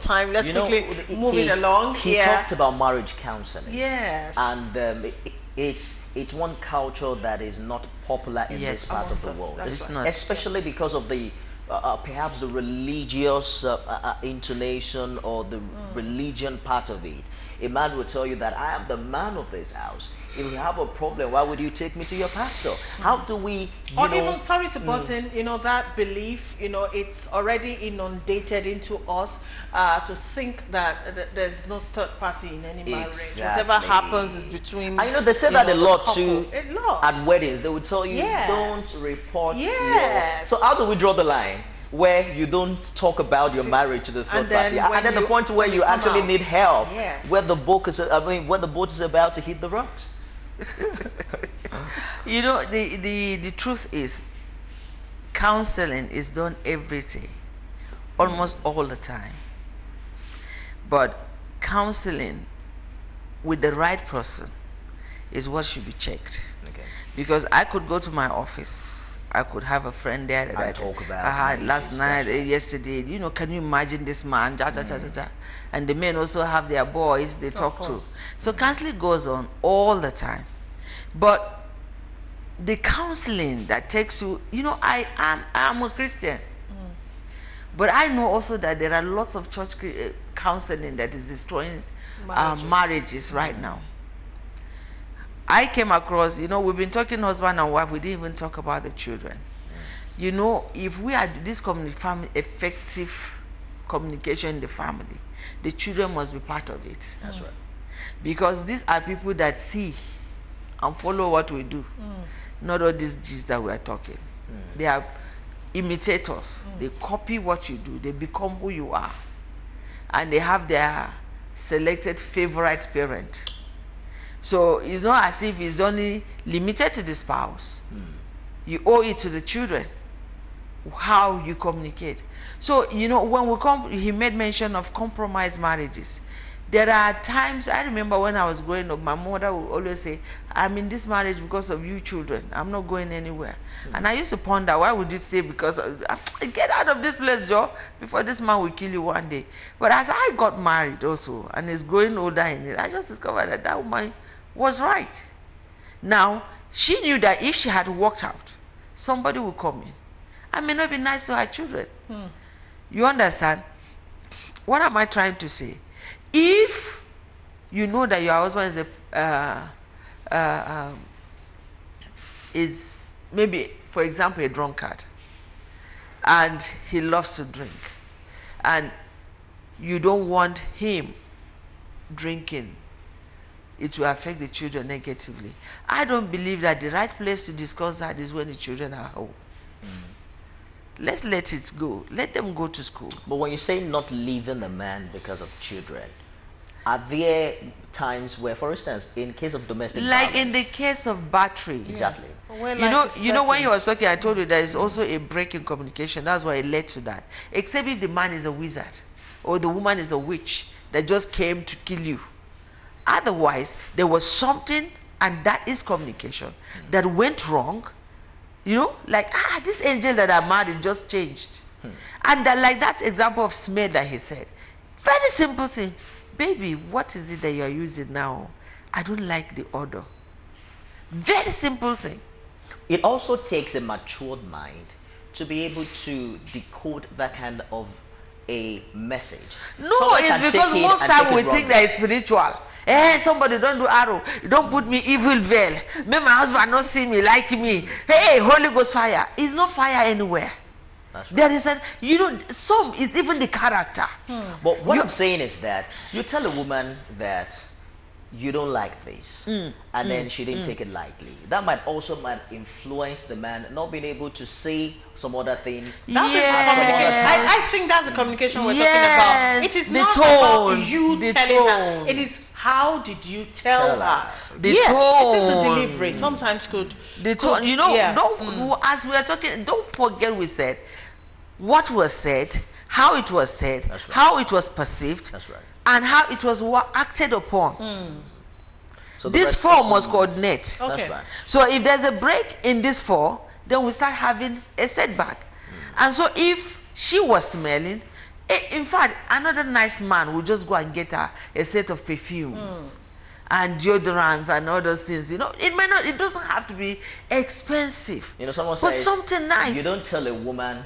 time. Let's quickly move it along. He talked about marriage counseling. Yes. And it's one culture that is not popular in this part of the world. It's not. Especially because of the perhaps the religious intonation or the religion part of it. A man will tell you that I am the man of this house. If you have a problem, why would you take me to your pastor? How do we, even, sorry to butt in, that belief, it's already inundated into us to think that there's no third party in any marriage. Whatever happens is between. I know they say that a lot too. A lot. At weddings, they would tell you, don't report Yes. So how do we draw the line where you don't talk about your marriage to the third party, and then the point where you actually need help, where the boat is, where the boat is about to hit the rocks? The truth is, counseling is done every day, almost all the time. But counseling with the right person is what should be checked. Okay. Because I could go to my office, I could have a friend there that I talk about. I had last night, yesterday. Can you imagine this man? And the men also have their boys they talk to. So counseling goes on all the time. But the counseling that takes you, I am a Christian. But I know also that there are lots of church counseling that is destroying marriages right now. I came across, we've been talking husband and wife, we didn't even talk about the children. If we are this effective communication in the family, the children must be part of it. That's right. Because these are people that see and follow what we do, not all these gist that we are talking. They are imitators. They copy what you do. They become who you are. And they have their selected favorite parent. So it's not as if it's only limited to the spouse. You owe it to the children, how you communicate. So, when we come, he made mention of compromise marriages. There are times, I remember when I was growing up, my mother would always say, I'm in this marriage because of you children. I'm not going anywhere. And I used to ponder, why would you stay? Because get out of this place, Joe, before this man will kill you one day. But as I got married also, and is growing older in it, I just discovered that that woman was right. Now, she knew that if she had walked out, somebody would come in. I may not be nice to her children. You understand? What am I trying to say? If you know that your husband is maybe, for example, a drunkard, and he loves to drink, and you don't want him drinking, it will affect the children negatively. I don't believe that the right place to discuss that is when the children are home. Let's let it go. Let them go to school. But when you say not leaving the man because of children, are there times where, for instance, in case of domestic violence, in the case of battery, exactly. When you was talking, I told you there is also a break in communication. That's why it led to that. Except if the man is a wizard or the woman is a witch that just came to kill you. Otherwise, there was something, and that is communication, that went wrong. This angel that I married just changed. And that example of smell that he said, very simple thing. Baby, what is it that you are using now? I don't like the odor. Very simple thing. It also takes a matured mind to be able to decode that kind of a message. No, it's because most time we think that it's spiritual. Hey, somebody don't do arrow. Don't put me evil veil. May my husband not see me, like me. Hey, Holy Ghost fire. It's not fire anywhere. That's right. There is some is even the character. But what I'm saying is that you tell a woman that you don't like this, and then she didn't take it lightly. That might influence the man not being able to say some other things. That's communication. I think that's the communication we're talking about. It is not about you telling her. It is how did you tell her? It is the delivery. Sometimes the tone. As we are talking, don't forget we said what was said, how it was said, how it was perceived, and how it was acted upon. So this four must coordinate. Okay. So if there's a break in this four, then we start having a setback. And so if she was smelling, In fact, another nice man will just go and get a set of perfumes and deodorants and all those things. You know, it doesn't have to be expensive. You know, someone but says something nice. You don't tell a woman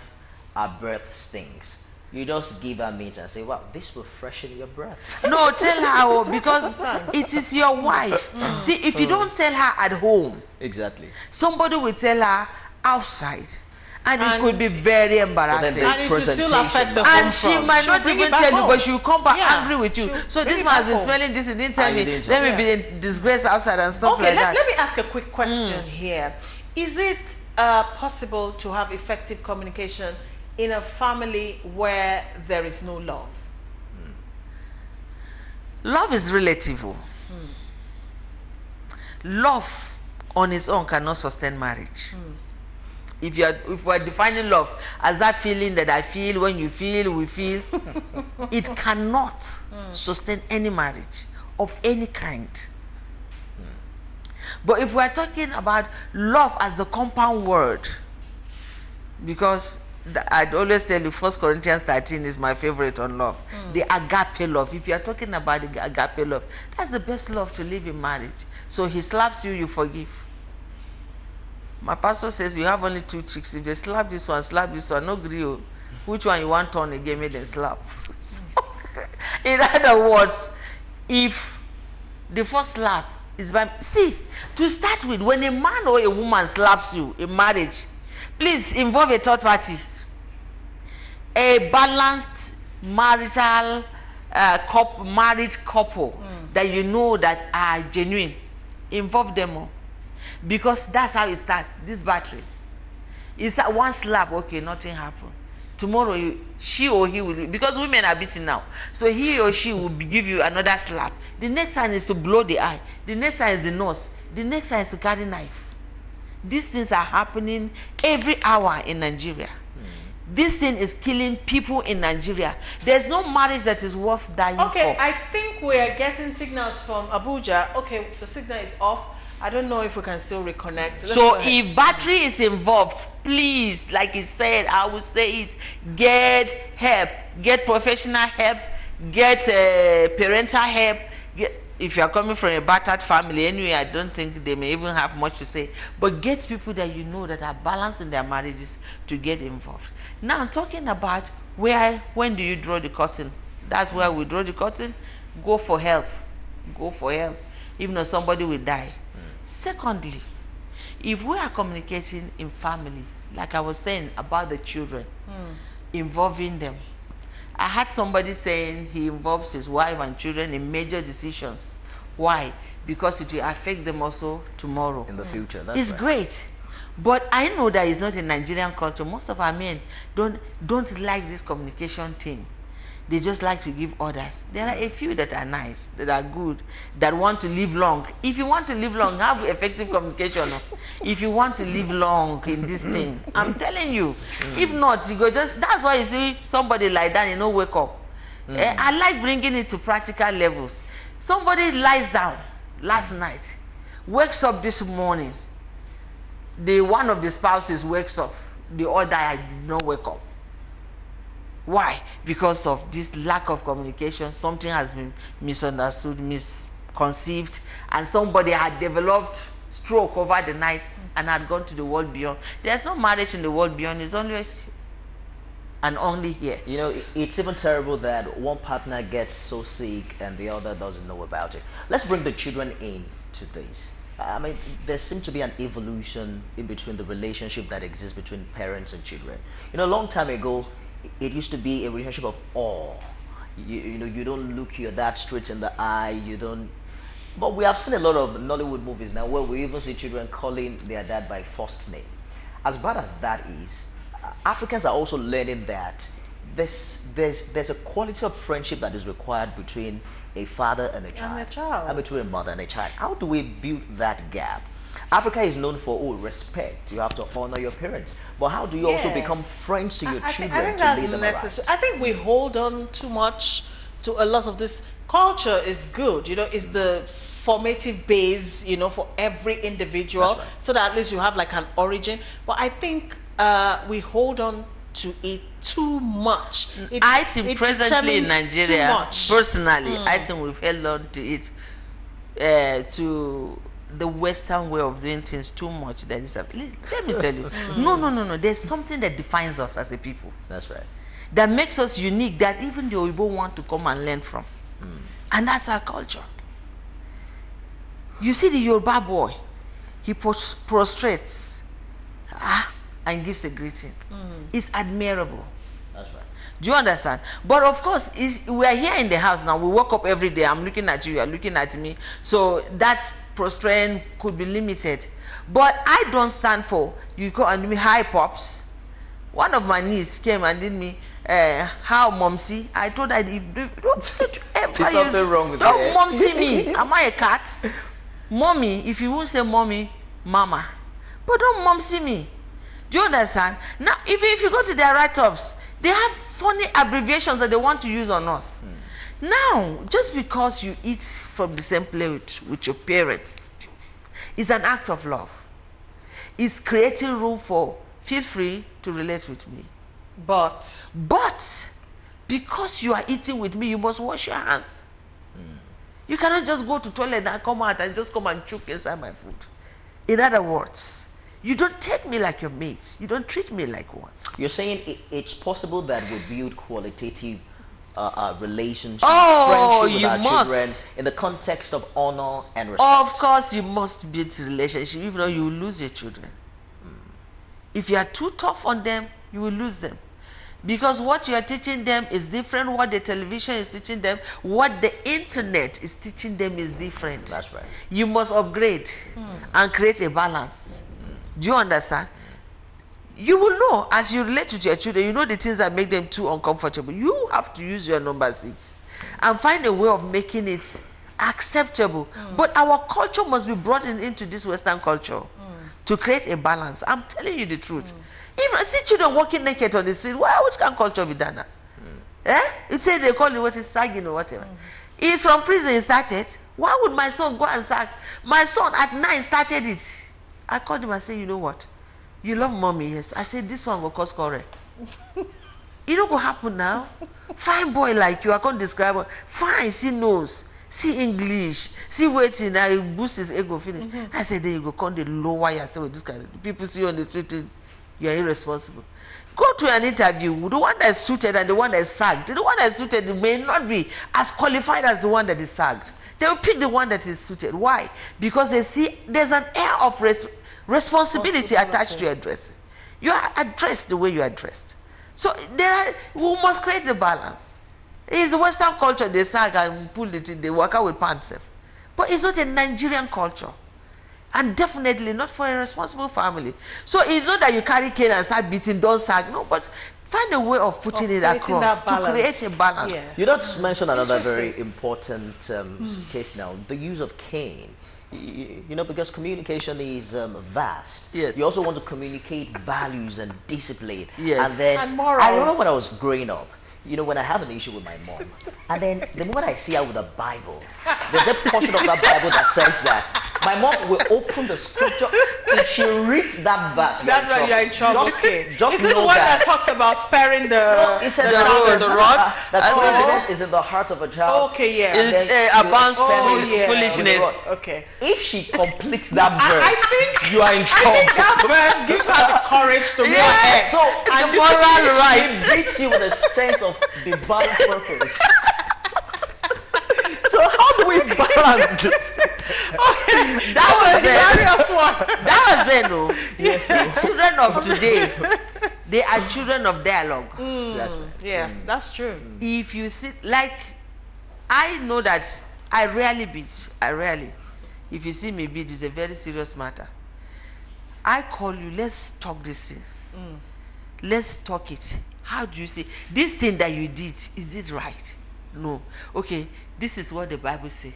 her breath stinks. You just give her meat and say, "Wow, this will freshen your breath." No, tell her, because it is your wife. See, if you don't tell her at home, exactly, somebody will tell her outside. And it could be very embarrassing. And it will still affect the home. And she might not even tell you, but she will come back angry with you. So this man has been smelling this and didn't tell me. Let me be in disgrace outside and stuff like that. Let me ask a quick question here. Is it possible to have effective communication in a family where there is no love? Love is relative. Love on its own cannot sustain marriage. If we're defining love as that feeling that I feel when you feel, we feel, it cannot sustain any marriage of any kind. But if we're talking about love as the compound word, because I'd always tell you 1 Corinthians 13 is my favorite on love. The agape love. If you're talking about the agape love, that's the best love to live in marriage. So he slaps you, you forgive. My pastor says you have only 2 chicks. If they slap this one, no grill. Which one you want turn again, make them slap. In other words, if the first slap is by... See, to start with, when a man or a woman slaps you in marriage, please involve a third party. A balanced marital married couple that you know that are genuine. Involve them all. Because that's how it starts, this battery. It's that one slap, okay, nothing happened. Tomorrow, she or he will, because women are beaten now. So he or she will give you another slap. The next time is to blow the eye. The next time is the nose. The next time is to carry knife. These things are happening every hour in Nigeria. This thing is killing people in Nigeria. There's no marriage that is worth dying for. Okay, I think we are getting signals from Abuja. Okay, the signal is off. I don't know if we can still reconnect. So if battery is involved, please, like he said, I will say it, get help, get professional help, get parental help. If you are coming from a battered family, anyway, I don't think they may even have much to say. But get people that you know that are balanced in their marriages to get involved. Now, talking about when do you draw the curtain? That's where we draw the curtain. Go for help. Go for help. Even though somebody will die. Secondly, if we are communicating in family, like I was saying about the children, involving them. I had somebody saying he involves his wife and children in major decisions. Why? Because it will affect them also tomorrow. In the future. That's it's great. But I know that it's not a Nigerian culture. Most of our men don't like this communication thing. They just like to give orders. There are a few that are nice, that are good, that want to live long. If you want to live long, have effective communication. If you want to live long in this thing, I'm telling you. If not, you go just, that's why you see somebody like that, you know, wake up. I like bringing it to practical levels. Somebody lies down last night, wakes up this morning. One of the spouses wakes up. The other, I did not wake up. Why? Because of this lack of communication. Something has been misunderstood, misconceived, and somebody had developed stroke over the night and had gone to the world beyond. There's no marriage in the world beyond. It's always and only here. You know, it's even terrible that one partner gets so sick and the other doesn't know about it. Let's bring the children into this. I mean, there seems to be an evolution in between the relationship that exists between parents and children. You know, a long time ago, it used to be a relationship of awe. You know, you don't look your dad straight in the eye, you don't... But we have seen a lot of Nollywood movies now where we even see children calling their dad by first name. As bad as that is, Africans are also learning that there's a quality of friendship that is required between a father and a child. And between a mother and a child. How do we build that gap? Africa is known for respect. You have to honor your parents. But how do you also become friends to your children? I think that's necessary. I think we hold on too much to a lot of this. Culture is good, you know, it's the formative base, you know, for every individual, so that at least you have like an origin. But I think we hold on to eat too much. I think presently in Nigeria, personally, I think we've held on to it, to the Western way of doing things too much. That is, let me tell you, no. There's something that defines us as a people. That's right. That makes us unique, that even the Oyibo want to come and learn from. And that's our culture. You see the Yoruba boy, he prostrates and gives a greeting. It's admirable. That's right. Do you understand? But of course, we are here in the house now. We wake up every day. I'm looking at you. You're looking at me. So that prostrating could be limited. But I don't stand for you call and me hi pops. One of my niece came and did me how momsy. I told her if don't ever there's something wrong with don't momsy me. Am I a cat? Mommy, if you won't say mommy, mama. But don't momsy me. Do you understand? Now, if you go to their write-ups, they have funny abbreviations that they want to use on us. Now, just because you eat from the same plate with your parents is an act of love. It's creating room for, feel free to relate with me. But because you are eating with me, you must wash your hands. You cannot just go to toilet and come out and just come and choke inside my food. In other words, you don't take me like your mate. You don't treat me like one. You're saying it's possible that we build qualitative relationships, friendship with our children in the context of honor and respect. Of course, you must build a relationship, even though you will lose your children. If you are too tough on them, you will lose them. Because what you are teaching them is different. What the television is teaching them, what the internet is teaching them is different. That's right. You must upgrade and create a balance. Do you understand? You will know as you relate with your children, you know the things that make them too uncomfortable. You have to use your number 6 and find a way of making it acceptable. But our culture must be brought into this Western culture to create a balance. I'm telling you the truth. If I see children walking naked on the street, which kind of culture be done now? It said they call it what is sagging or whatever. It's from prison he started. Why would my son go and sag? My son at 9 started it. I called him and said, you know what? You love mommy, yes. I said, this one will cause quarrel. It don't go happen now. Fine boy like you, I can't describe it. Fine, see nose, see English, see waiting, I boost his ego, finish. I said, then you go come the lower yourself with this kind of people see you on the street, you are irresponsible. Go to an interview, the one that is suited and the one that is sagged. The one that is suited may not be as qualified as the one that is sagged. They will pick the one that is suited. Why? Because they see there's an air of responsibility attached to your dressing. You are addressed the way you are dressed. So we must create the balance. It's a Western culture, they sag and pull it in, they work out with pants. But it's not a Nigerian culture. And definitely not for a responsible family. So it's not that you carry cane and start beating, don't sag. No, but find a way of putting it across to create a balance. Yeah. You just mentioned another very important case now, the use of cane. You know, because communication is vast. Yes. You also want to communicate values and discipline. Yes. And then and morals. I remember when I was growing up, you know, when I have an issue with my mom, and then the moment I see her with a Bible, there's a portion of that Bible that says that my mom will open the scripture. If she reads that verse, that's why you're in trouble. Just is it the one that talks about sparing the rod? That is in the heart of a child. Okay, yeah. It's advanced foolishness. Okay. If she completes that verse, I think you are in trouble. I think that verse gives her the courage to go ahead. So and the moral right. It beats you with a sense of divine purpose. So how do we balance this? Okay, that was a hilarious one. That was then, though. Yes, the children of today, they are children of dialogue. Yeah, that's true. If you sit, like, I know that I rarely beat. I rarely. If you see me beat, it's a very serious matter. I call you, let's talk this thing. Let's talk it. How do you say this thing that you did? Is it right? No. Okay, this is what the Bible says.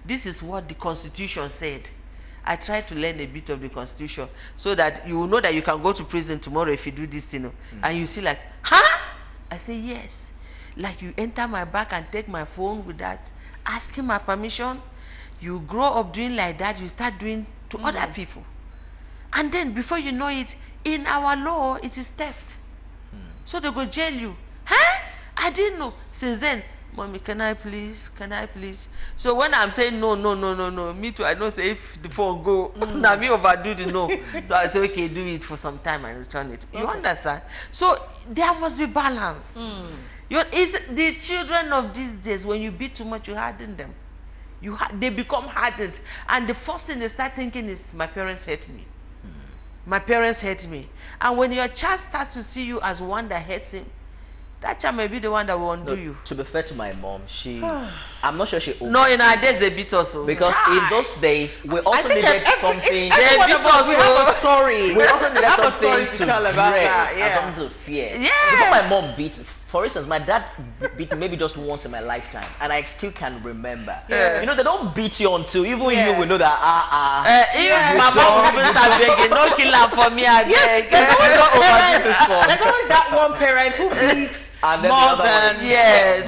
This is what the Constitution said. I try to learn a bit of the Constitution so that you will know that you can go to prison tomorrow if you do this thing. And you see like, huh? I say yes. Like you enter my back and take my phone with that, asking my permission. You grow up doing like that, you start doing to other people. And then before you know it, in our law, it is theft. So they go jail you. Huh? I didn't know. Since then, mommy, can I please? Can I please? So when I'm saying no, no, no, no, no, me too, I know say if the phone go, now me overdo the no. So I say, okay, do it for some time and return it. You understand? So there must be balance. It's the children of these days, when you beat too much, you harden them. They become hardened. And the first thing they start thinking is, my parents hate me. My parents hate me. And when your child starts to see you as one that hates him, that child may be the one that will undo you. To be fair to my mom, I'm not sure she. No, in our days they beat us. Because in those days we also needed something. Every one of us, we have a story. We also needed have something a story to tell about that. and something to fear. Yes. Before my mom beat me, for instance, my dad beat me maybe just once in my lifetime, and I still can remember. Yes. You know, they don't beat you until even you will know that even my mom will start begging, no kill her for me, I beg. There's always that one parent who beats And then more the other than one. Yes,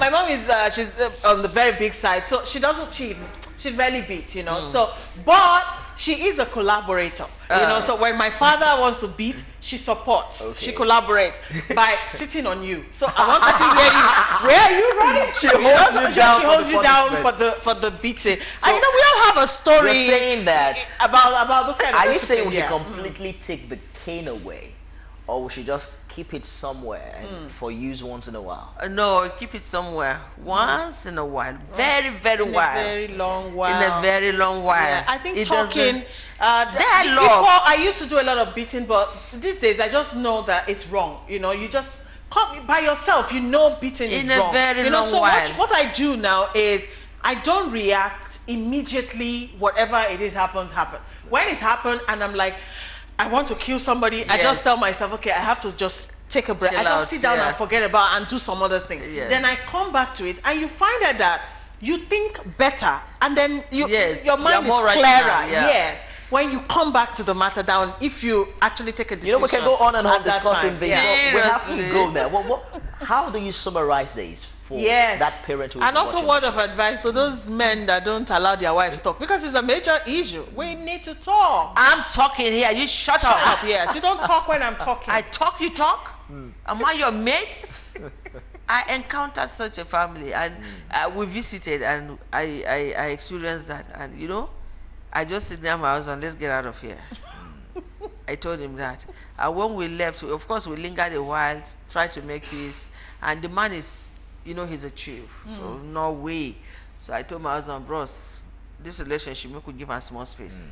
my mom is she's on the very big side, so she doesn't cheat. She rarely beats, you know. So, but she is a collaborator, you know. So when my father wants to beat, she supports. Okay. She collaborates by sitting on you. So I want to see where are you running? She holds you down. She holds you down for the beating. And you know, we all have a story. You're saying that about this kind of Are you saying we should discipline, completely take the cane away, or we should just keep it somewhere for use once in a while? No, keep it somewhere. Once in a while. Very, very while. In a very long while. In a very long while. Yeah, I think It talking. dialogue. Before I used to do a lot of beating, but these days I just know that it's wrong. You know, you just come by yourself. You know, beating is In a wrong. very you know, long so while. what I do now is I don't react immediately. Whatever it is happens. When it happened, and I'm like, I want to kill somebody, I Yes. just tell myself, okay, I have to just take a breath. Chill I just out, sit down yeah. and forget about and do some other thing. Yes. Then I come back to it, and you find out that you think better, and then Yes, your mind is you're more clearer. rational, yeah. Yes. When you come back to the matter down, if you actually take a decision. You know, we can go on and on at that discussing time. this. Yeah. but We have to Seriously. go there. How do you summarize this for Yes. that parent who is And also watching word the of show? advice to those men that don't allow their wives to talk, because it's a major issue. We need to talk. I'm talking here. You shut Shut up. up, yes. You don't talk when I'm talking. I talk, you talk. Am I your mate? I encountered such a family, and we visited, and I experienced that. And you know, I just sit down my husband, let's get out of here. I told him that. And when we left, of course, we lingered a while, tried to make peace. And the man is, you know, he's a chief, so no way. So I told my husband, bros, this relationship, we could give us more space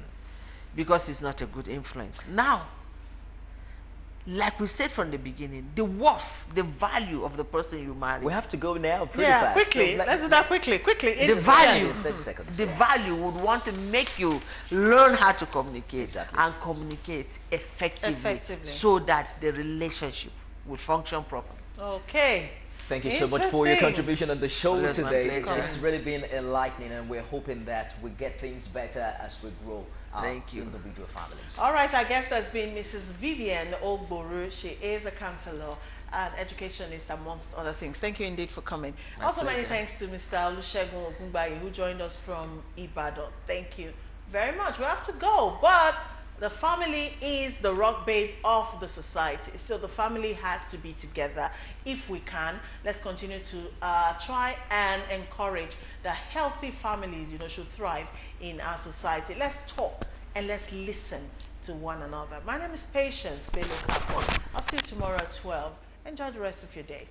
because it's not a good influence. Now, like we said from the beginning, the worth, the value of the person you marry. We have to go now pretty yeah, fast. quickly. So Let's do that quickly. The value, Yeah, 30 seconds. the value would want to make you learn how to communicate Exactly. and communicate effectively, so that the relationship would function properly. Okay. Thank you so much for your Interesting. contribution on the show Always my today. pleasure. It's really been enlightening, and we're hoping that we get things better as we grow Thank you. individual families. All right, our guest has been Mrs. Vivian Ogboru. She is a counselor and educationist, amongst other things. Thank you indeed for coming. My also, many pleasure. thanks to Mr. Olusegun Ogunbayi, who joined us from Ibadan. Thank you very much. We have to go, but the family is the rock base of the society. So the family has to be together if we can. Let's continue to try and encourage that healthy families, you know, should thrive in our society. Let's talk and let's listen to one another. My name is Patience Belo Kapo. I'll see you tomorrow at 12. Enjoy the rest of your day.